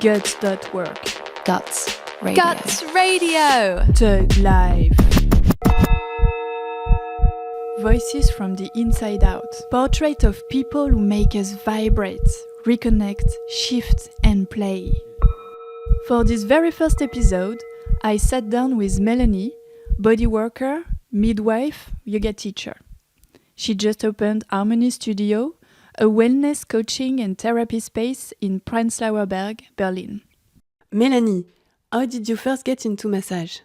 Guts.work. Guts Radio. Guts Radio! Thug Life. Voices from the inside out. Portrait of people who make us vibrate, reconnect, shift and play. For this very first episode, I sat down with Melanie, bodyworker, midwife, yoga teacher. She just opened Harmonie Studio, a wellness coaching and therapy space in Prenzlauer Berg, Berlin. Melanie, how did you first get into massage?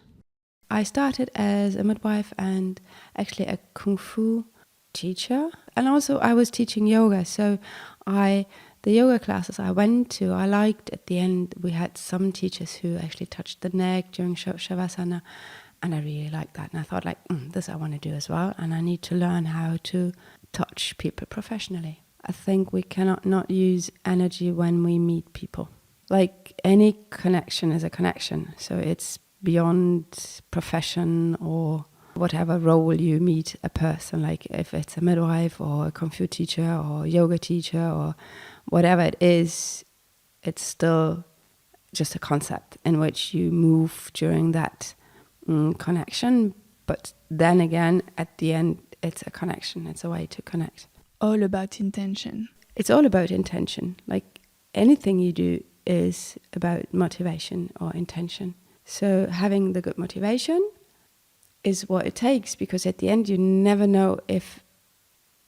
I started as a midwife and actually a kung fu teacher, and also I was teaching yoga. So the yoga classes I went to, I liked. At the end, we had some teachers who actually touched the neck during shavasana, and I really liked that. And I thought, this I want to do as well, and I need to learn how to touch people professionally. I think we cannot not use energy when we meet people. Like any connection is a connection, so it's beyond profession or whatever role you meet a person, like if it's a midwife or a kung fu teacher or yoga teacher or whatever it is, it's still just a concept in which you move during that connection. But then again, at the end, it's a connection, it's a way to connect. All about intention. It's all about intention. Like anything you do is about motivation or intention. So having the good motivation is what it takes, because at the end you never know if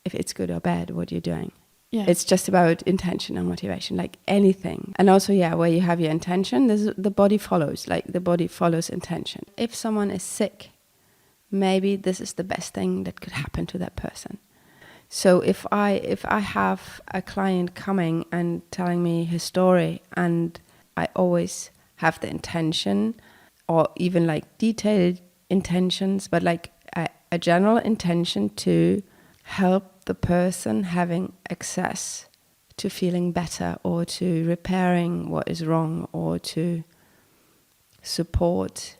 it's good or bad what you're doing. Yeah. It's just about intention and motivation, like anything. And also, where you have your intention, the body follows. Like the body follows intention. If someone is sick, maybe this is the best thing that could happen to that person. So if I have a client coming and telling me his story, and I always have the intention, or even like detailed intentions, but like a general intention to help the person having access to feeling better, or to repairing what is wrong, or to support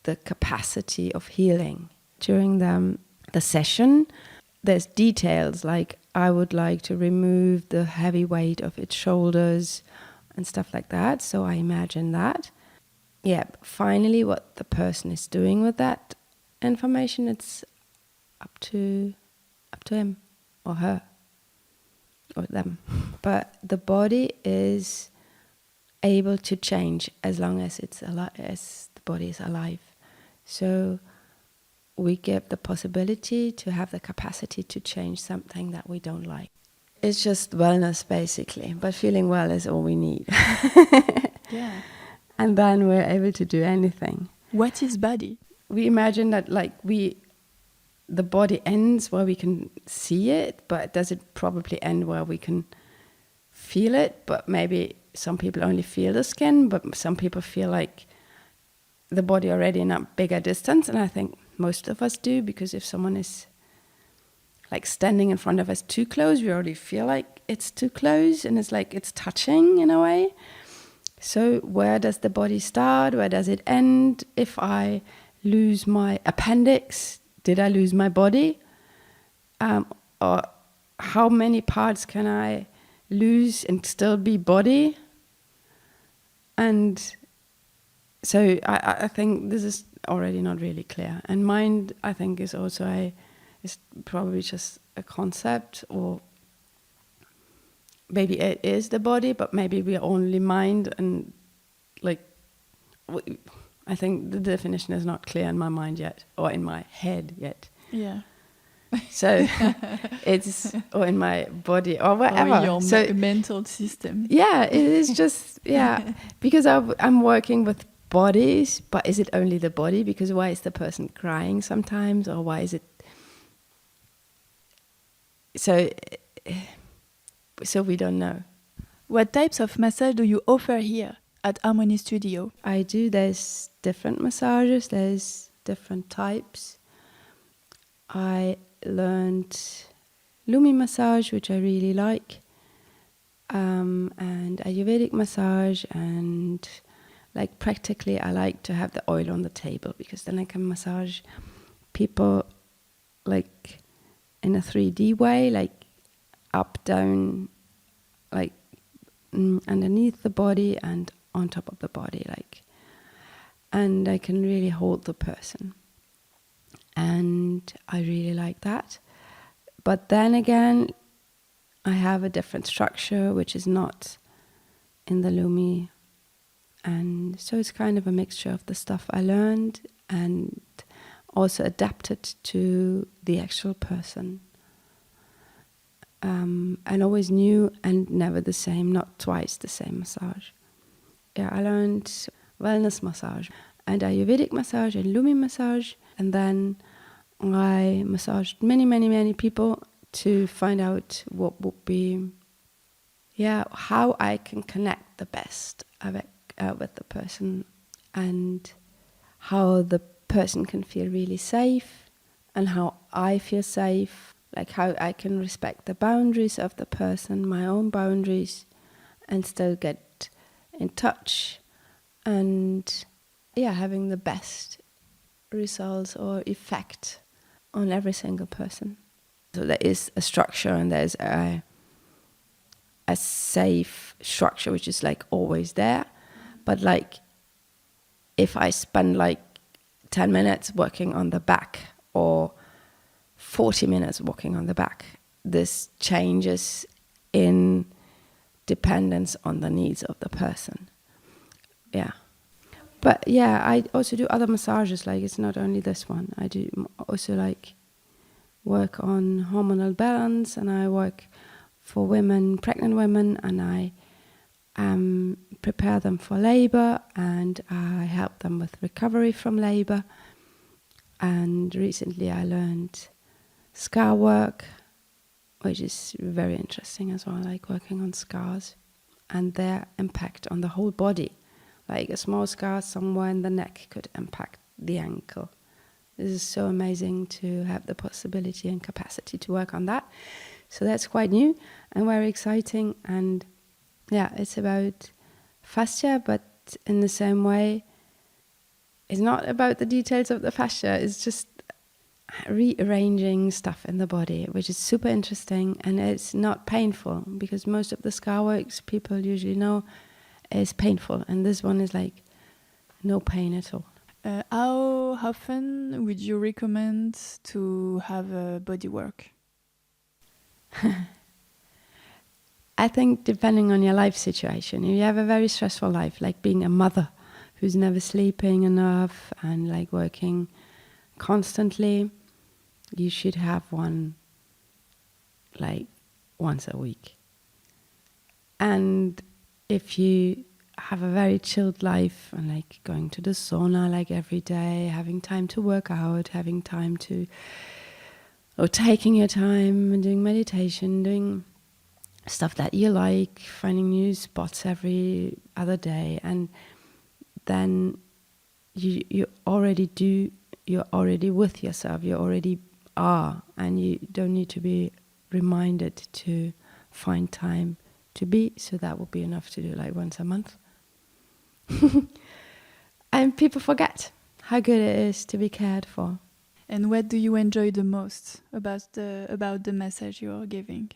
the capacity of healing. During the session, there's details like I would like to remove the heavy weight of its shoulders and stuff like that. So I imagine that. Yeah, finally what the person is doing with that information, it's up to him or her or them. But the body is able to change as long as it's alive, as the body is alive. So we give the possibility to have the capacity to change something that we don't like. It's just wellness, basically. But feeling well is all we need. Yeah. And then we're able to do anything. What is body? We imagine that the body ends where we can see it, but does it probably end where we can feel it? But maybe some people only feel the skin, but some people feel like the body already in a bigger distance. And I think most of us do, because if someone is like standing in front of us too close, we already feel like it's too close, and it's like it's touching in a way. So where does the body start? Where does it end? If I lose my appendix, did I lose my body? Or how many parts can I lose and still be body? And so I think this is already not really clear. And mind, I think, is also is probably just a concept, or maybe it is the body, but maybe we are only mind, and I think the definition is not clear in my mind yet, or in my head yet. Yeah. So it's, or in my body, or wherever. Or your mental system. Yeah, it is just, because I'm working with bodies, but is it only the body? Because why is the person crying sometimes, or why is it? So we don't know. What types of massage do you offer here at Harmonie Studio? There's different massages, there's different types. I learned Lumi massage, which I really like, and Ayurvedic massage, and practically I like to have the oil on the table, because then I can massage people in a 3D way, up, down, underneath the body and on top of the body, and I can really hold the person. And I really like that. But then again, I have a different structure, which is not in the Lumi. And so it's kind of a mixture of the stuff I learned and also adapted to the actual person. And always new and never the same, not twice the same massage. Yeah, I learned wellness massage and Ayurvedic massage and Lumi massage. And then I massaged many people to find out what would be, how I can connect the best with the person and how the person can feel really safe and how I feel safe, like how I can respect the boundaries of the person, my own boundaries, and still get in touch and having the best results or effect on every single person. So there is a structure and there's a safe structure which is like always there. But like if I spend like 10 minutes working on the back or 40 minutes working on the back, this changes in dependence on the needs of the person. Yeah. But I also do other massages, like it's not only this one. I do also like work on hormonal balance, and I work for women, pregnant women, and I prepare them for labor, and I help them with recovery from labor. And recently I learned scar work, which is very interesting as well, like working on scars and their impact on the whole body. Like a small scar somewhere in the neck could impact the ankle. This is so amazing to have the possibility and capacity to work on that. So that's quite new and very exciting. And it's about fascia, but in the same way, it's not about the details of the fascia. It's just rearranging stuff in the body, which is super interesting, and it's not painful because most of the scar works people usually know is painful, and this one is like no pain at all. How often would you recommend to have a bodywork? I think depending on your life situation, if you have a very stressful life, like being a mother who's never sleeping enough and like working constantly, you should have one like once a week. And if you have a very chilled life and like going to the sauna like every day, having time to work out, having time to, or taking your time and doing meditation, doing stuff that you like, finding new spots every other day, and then you're already with yourself, you already are, and you don't need to be reminded to find time to be, so that would be enough to do like once a month. And people forget how good it is to be cared for. And what do you enjoy the most about the message you are giving?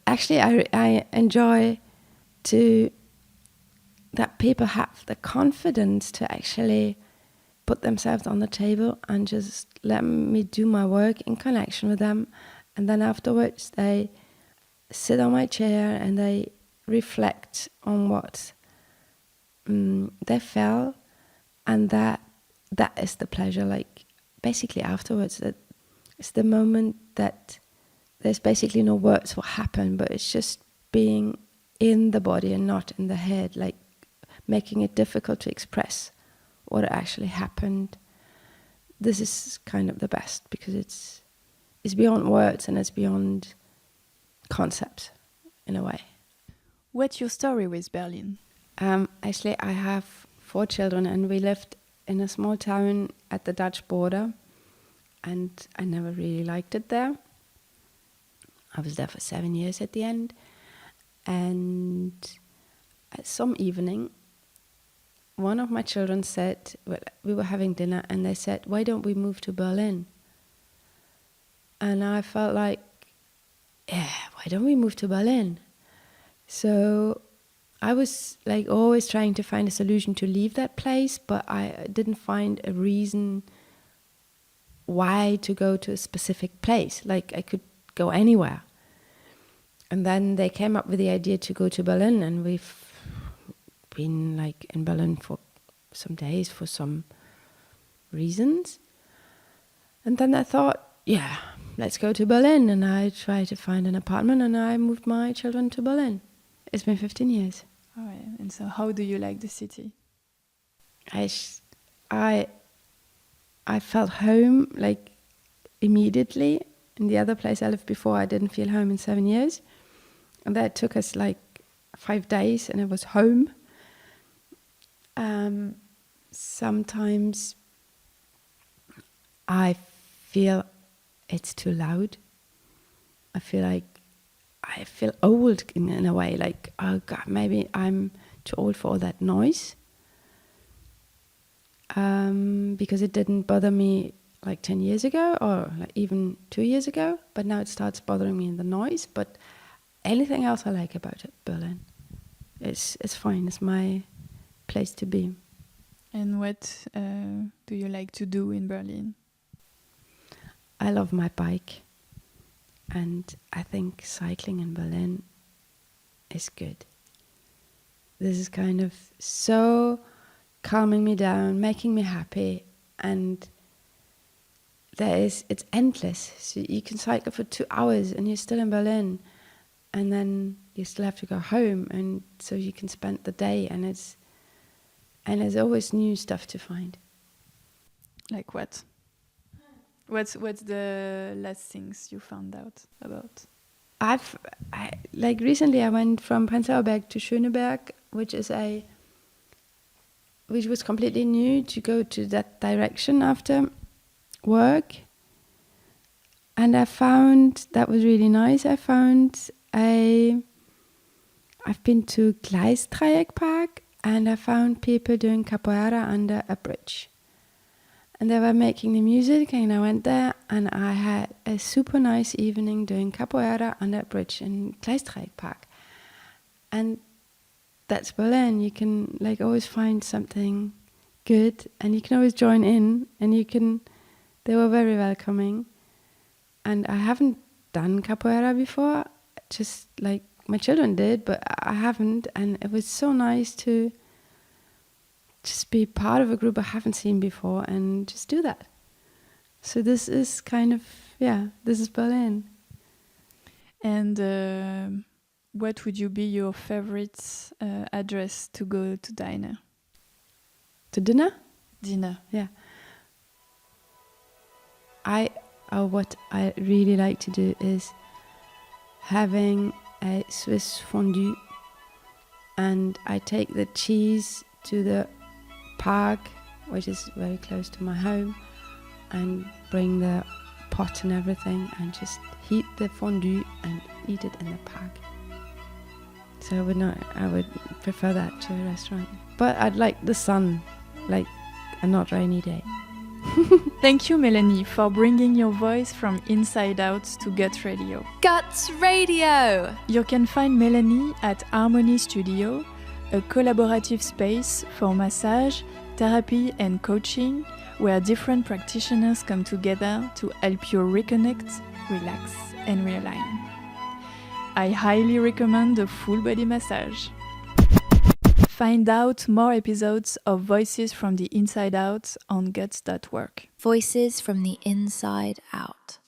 Actually, I enjoy that people have the confidence to actually put themselves on the table and just let me do my work in connection with them. And then afterwards they sit on my chair and they reflect on what they felt, and that is the pleasure. Like basically afterwards, that it's the moment that there's basically no words what happened, but it's just being in the body and not in the head, like making it difficult to express what actually happened. This is kind of the best because it's beyond words and it's beyond concepts in a way. What's your story with Berlin? Actually, I have 4 children and we lived in a small town at the Dutch border, and I never really liked it there. I was there for 7 years at the end, and at some evening one of my children said, well, we were having dinner, and they said, why don't we move to Berlin? And I felt like, why don't we move to Berlin? So I was like always trying to find a solution to leave that place, but I didn't find a reason why to go to a specific place. Like I could go anywhere. And then they came up with the idea to go to Berlin, and we've been like in Berlin for some days for some reasons. And then I thought, yeah, let's go to Berlin. And I tried to find an apartment, and I moved my children to Berlin. It's been 15 years. All right. And so how do you like the city? I felt home like immediately. In the other place I lived before, I didn't feel home in 7 years. And that took us like 5 days, and it was home. Sometimes I feel it's too loud. I feel old in a way, like, oh God, maybe I'm too old for all that noise. Because it didn't bother me like 10 years ago or like even 2 years ago, but now it starts bothering me in the noise. But anything else I like about it, Berlin. It's fine, it's my place to be. And what do you like to do in Berlin? I love my bike, and I think cycling in Berlin is good. This is kind of so calming me down, making me happy, and it's endless. So you can cycle for 2 hours and you're still in Berlin, and then you still have to go home, and so you can spend the day, and there's always new stuff to find. Like what? What's the last things you found out about? Recently I went from Prenzlauer Berg to Schöneberg, which was completely new, to go to that direction after work. And I found that was really nice. I've been to Gleisdreieckpark, and I found people doing capoeira under a bridge. And they were making the music, and I went there, and I had a super nice evening doing capoeira under a bridge in Gleisdreieckpark. And that's Berlin. You can like always find something good, and you can always join in, and they were very welcoming. And I haven't done capoeira before, just like my children did, but I haven't, and it was so nice to just be part of a group I haven't seen before and just do that. So this is kind of, this is Berlin. And what would you be your favorite address to go to dinner? To dinner? Dinner. Yeah. What I really like to do is having a Swiss fondue, and I take the cheese to the park, which is very close to my home, and bring the pot and everything, and just heat the fondue and eat it in the park. So I would prefer that to a restaurant. But I'd like the sun, like a not rainy day. Thank you, Melanie, for bringing your voice from inside out to Gut Radio. Guts Radio! You can find Melanie at Harmonie Studio, a collaborative space for massage, therapy and coaching, where different practitioners come together to help you reconnect, relax and realign. I highly recommend the full body massage. Find out more episodes of Voices from the Inside Out on guts.work. Voices from the Inside Out.